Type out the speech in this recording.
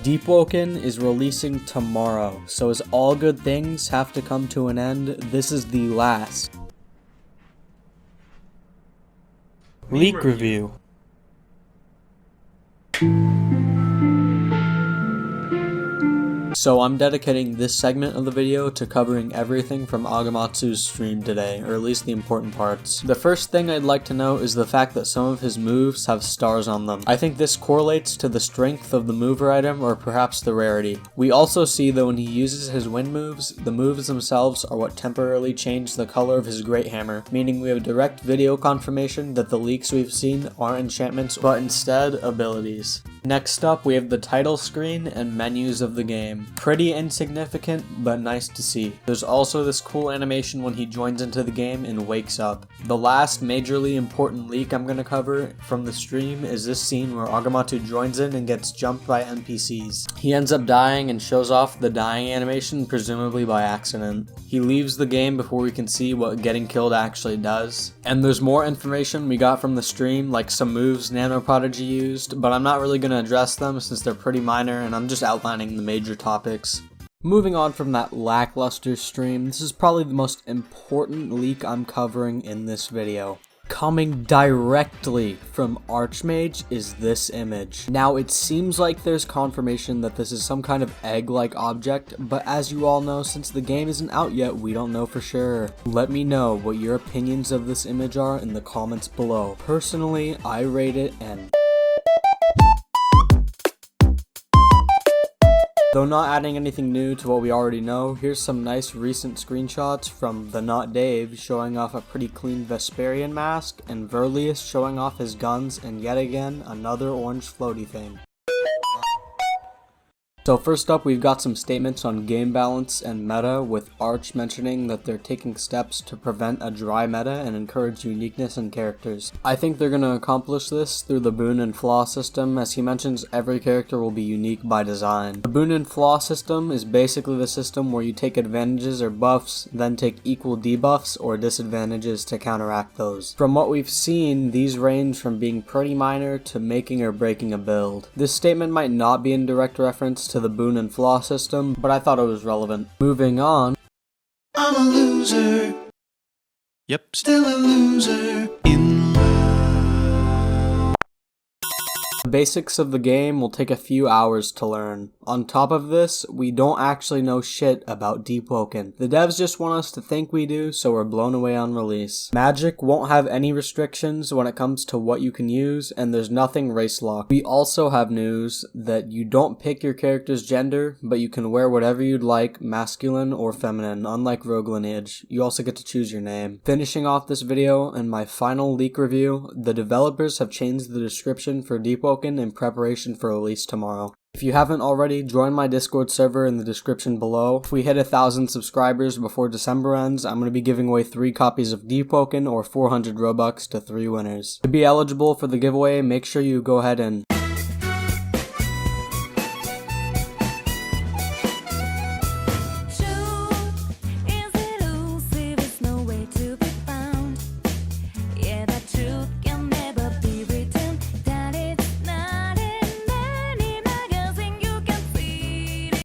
Deepwoken is releasing tomorrow, so as all good things have to come to an end, this is the last leak review. So I'm dedicating this segment of the video to covering everything from Agamatsu's stream today, or at least the important parts. The first thing I'd like to note is the fact that some of his moves have stars on them. I think this correlates to the strength of the mover item or perhaps the rarity. We also see that when he uses his wind moves, the moves themselves are what temporarily change the color of his great hammer, meaning we have direct video confirmation that the leaks we've seen aren't enchantments but instead abilities. Next up, we have the title screen and menus of the game. Pretty insignificant, but nice to see. There's also this cool animation when he joins into the game and wakes up. The last majorly important leak I'm going to cover from the stream is this scene where Agamatsu joins in and gets jumped by NPCs. He ends up dying and shows off the dying animation, presumably by accident. He leaves the game before we can see what getting killed actually does. And there's more information we got from the stream, like some moves Nano Prodigy used, but I'm not really going to address them since they're pretty minor and I'm just outlining the major topics. Moving on from that lackluster stream, this is probably the most important leak I'm covering in this video. Coming directly from Archmage is this image. Now it seems like there's confirmation that this is some kind of egg-like object, but as you all know, since the game isn't out yet, we don't know for sure. Let me know what your opinions of this image are in the comments below. Personally, I rate it an. Though not adding anything new to what we already know, here's some nice recent screenshots from the Not Dave showing off a pretty clean Vesperian mask, and Verlius showing off his guns, and yet again another orange floaty thing. So first up, we've got some statements on game balance and meta, with Arch mentioning that they're taking steps to prevent a dry meta and encourage uniqueness in characters. I think they're going to accomplish this through the boon and flaw system, as he mentions every character will be unique by design. The boon and flaw system is basically the system where you take advantages or buffs, then take equal debuffs or disadvantages to counteract those. From what we've seen, these range from being pretty minor to making or breaking a build. This statement might not be in direct reference to the boon and flaw system, but I thought it was relevant. Moving on. I'm a loser. Yep, still a loser in love. The basics of the game will take a few hours to learn. On top of this, we don't actually know shit about Deepwoken. The devs just want us to think we do, so we're blown away on release. Magic won't have any restrictions when it comes to what you can use, and there's nothing race locked. We also have news that you don't pick your character's gender, but you can wear whatever you'd like, masculine or feminine, unlike Rogue Lineage. You also get to choose your name. Finishing off this video and my final leak review, the developers have changed the description for Deepwoken in preparation for release tomorrow. If you haven't already, join my Discord server in the description below. If we hit 1,000 subscribers before December ends, I'm going to be giving away 3 copies of Deepwoken or 400 Robux to 3 winners. To be eligible for the giveaway, make sure you go ahead and